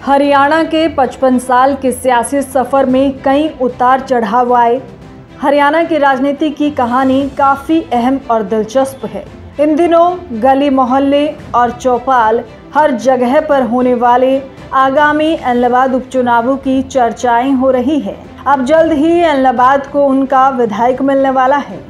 हरियाणा के 55 साल के सियासी सफर में कई उतार चढ़ाव आए। हरियाणा की राजनीति की कहानी काफ़ी अहम और दिलचस्प है। इन दिनों गली मोहल्ले और चौपाल हर जगह पर होने वाले आगामी एलनाबाद उपचुनावों की चर्चाएं हो रही है। अब जल्द ही एलनाबाद को उनका विधायक मिलने वाला है,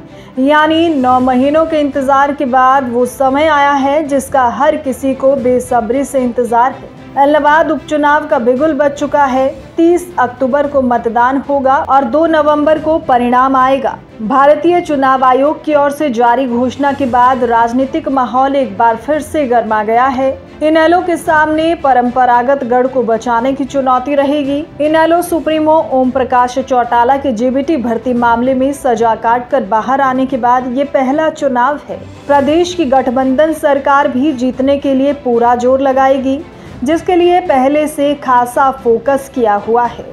यानी 9 महीनों के इंतजार के बाद वो समय आया है जिसका हर किसी को बेसब्री से इंतजार है। एलनाबाद उपचुनाव का बिगुल बज चुका है। 30 अक्टूबर को मतदान होगा और 2 नवंबर को परिणाम आएगा। भारतीय चुनाव आयोग की ओर से जारी घोषणा के बाद राजनीतिक माहौल एक बार फिर से गर्मा गया है। इनेलो के सामने परंपरागत गढ़ को बचाने की चुनौती रहेगी। इनेलो सुप्रीमो ओम प्रकाश चौटाला के जेबीटी भर्ती मामले में सजा काटकर बाहर आने के बाद ये पहला चुनाव है। प्रदेश की गठबंधन सरकार भी जीतने के लिए पूरा जोर लगाएगी, जिसके लिए पहले से खासा फोकस किया हुआ है।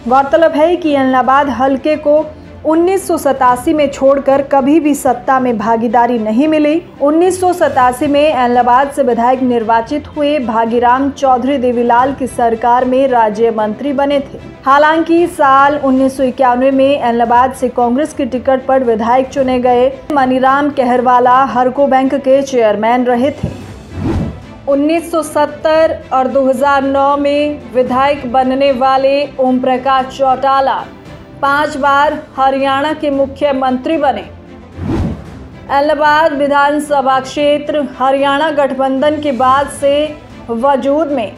गौरतलब है कि एलनाबाद हलके को 1987 में छोड़कर कभी भी सत्ता में भागीदारी नहीं मिली। 1987 में एलनाबाद से विधायक निर्वाचित हुए भागीराम चौधरी देवीलाल की सरकार में राज्य मंत्री बने थे। हालांकि साल 1991 में एलनाबाद से कांग्रेस की टिकट पर विधायक चुने गए मनीराम कहरवाला हरको बैंक के चेयरमैन रहे थे। 1970 और 2009 में विधायक बनने वाले ओम प्रकाश चौटाला 5 बार हरियाणा के मुख्यमंत्री बने। एलनाबाद विधानसभा क्षेत्र हरियाणा गठबंधन के बाद से वजूद में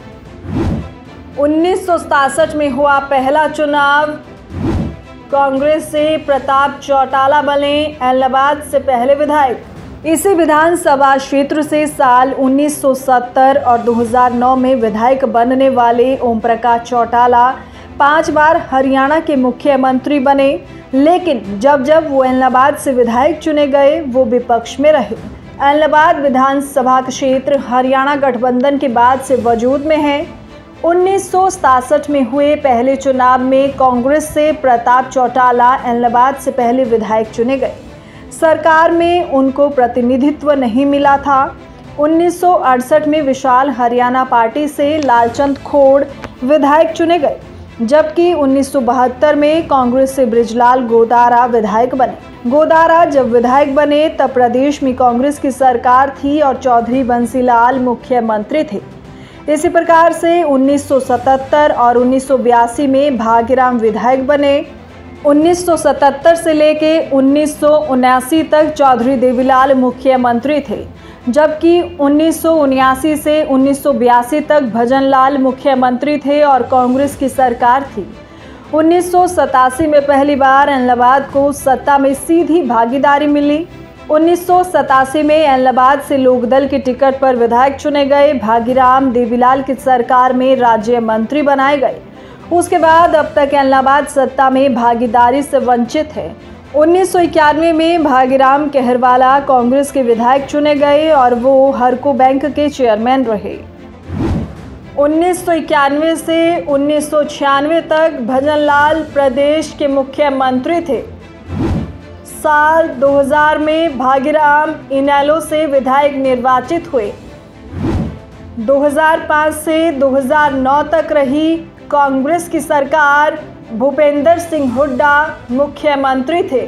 1967 में हुआ पहला चुनाव। कांग्रेस से प्रताप चौटाला बने एलनाबाद से पहले विधायक। इसी विधानसभा क्षेत्र से साल 1970 और 2009 में विधायक बनने वाले ओम प्रकाश चौटाला 5 बार हरियाणा के मुख्यमंत्री बने, लेकिन जब वो एलनाबाद से विधायक चुने गए वो विपक्ष में रहे। एलनाबाद विधानसभा क्षेत्र हरियाणा गठबंधन के बाद से वजूद में है। 1967 में हुए पहले चुनाव में कांग्रेस से प्रताप चौटाला एलनाबाद से पहले विधायक चुने गए। सरकार में उनको प्रतिनिधित्व नहीं मिला था। 1968 में विशाल हरियाणा पार्टी से लालचंद खोड़ विधायक चुने गए, जबकि 1972 में कांग्रेस से बृजलाल गोदारा विधायक बने। गोदारा जब विधायक बने तब प्रदेश में कांग्रेस की सरकार थी और चौधरी बंसीलाल मुख्यमंत्री थे। इसी प्रकार से 1977 और 1982 में भागीराम विधायक बने। 1977 से लेके 1979 तक चौधरी देवीलाल मुख्यमंत्री थे, जबकि 1979 से 1982 तक भजनलाल मुख्यमंत्री थे और कांग्रेस की सरकार थी। 1987 में पहली बार एलनाबाद को सत्ता में सीधी भागीदारी मिली। 1987 में एलनाबाद से लोकदल की टिकट पर विधायक चुने गए भागीराम देवीलाल की सरकार में राज्य मंत्री बनाए गए। उसके बाद अब तक एलनाबाद सत्ता में भागीदारी से वंचित है। 1991 में भागीराम कहरवाला कांग्रेस के विधायक चुने गए और वो हरको बैंक के चेयरमैन रहे। 1991 से 1996 तक भजनलाल प्रदेश के मुख्यमंत्री थे। साल 2000 में भागीराम इनेलो से विधायक निर्वाचित हुए। 2005 से 2009 तक रही कांग्रेस की सरकार, भूपेंद्र सिंह हुड्डा मुख्यमंत्री थे।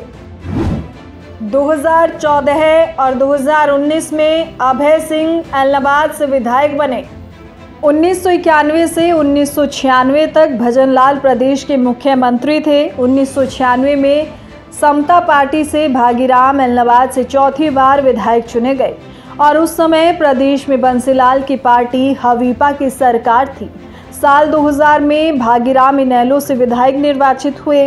2014 और 2019 में अभय सिंह एलनाबाद से विधायक बने। 1991 से 1996 तक भजनलाल प्रदेश के मुख्यमंत्री थे। 1996 में समता पार्टी से भागीराम एलनाबाद से चौथी बार विधायक चुने गए और उस समय प्रदेश में बंसीलाल की पार्टी हवीपा की सरकार थी। साल 2000 में भागीराम इनेलो से विधायक निर्वाचित हुए।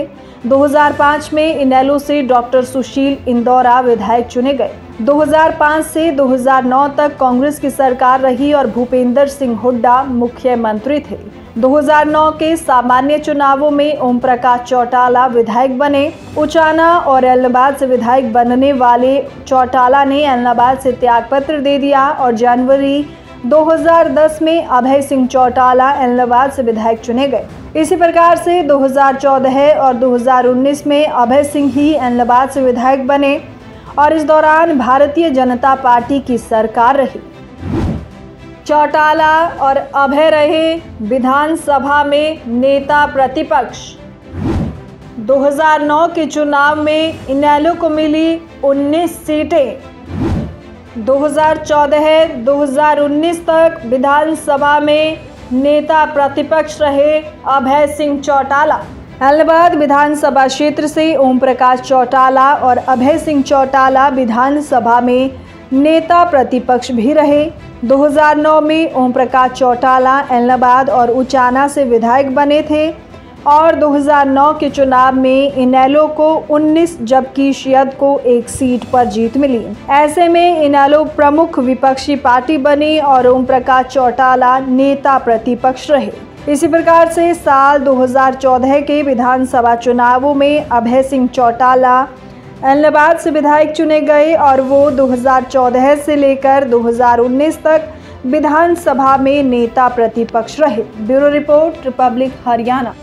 2005 में इनेलो से डॉक्टर सुशील इंदौरा विधायक चुने गए। 2005 से 2009 तक कांग्रेस की सरकार रही और भूपेंद्र सिंह हुड्डा मुख्यमंत्री थे। 2009 के सामान्य चुनावों में ओम प्रकाश चौटाला विधायक बने। उचाना और एलनाबाद से विधायक बनने वाले चौटाला ने एलनाबाद से त्यागपत्र दे दिया और जनवरी 2010 में अभय सिंह चौटाला एलनाबाद से विधायक चुने गए। इसी प्रकार से 2014 और 2019 में अभय सिंह ही एलनाबाद से विधायक बने और इस दौरान भारतीय जनता पार्टी की सरकार रही। चौटाला और अभय रहे विधानसभा में नेता प्रतिपक्ष। 2009 के चुनाव में इनेलो को मिली 19 सीटें। 2014-2019 तक विधानसभा में नेता प्रतिपक्ष रहे अभय सिंह चौटाला। एलनाबाद विधानसभा क्षेत्र से ओम प्रकाश चौटाला और अभय सिंह चौटाला विधानसभा में नेता प्रतिपक्ष भी रहे। 2009 में ओम प्रकाश चौटाला एलनाबाद और उचाना से विधायक बने थे और 2009 के चुनाव में इनेलो को 19 जबकि शियद को 1 सीट पर जीत मिली। ऐसे में इनेलो प्रमुख विपक्षी पार्टी बनी और ओम प्रकाश चौटाला नेता प्रतिपक्ष रहे। इसी प्रकार से साल 2014 के विधानसभा चुनावों में अभय सिंह चौटाला एलनाबाद से विधायक चुने गए और वो 2014 से लेकर 2019 तक विधानसभा में नेता प्रतिपक्ष रहे। Bureau report, Republic Haryana.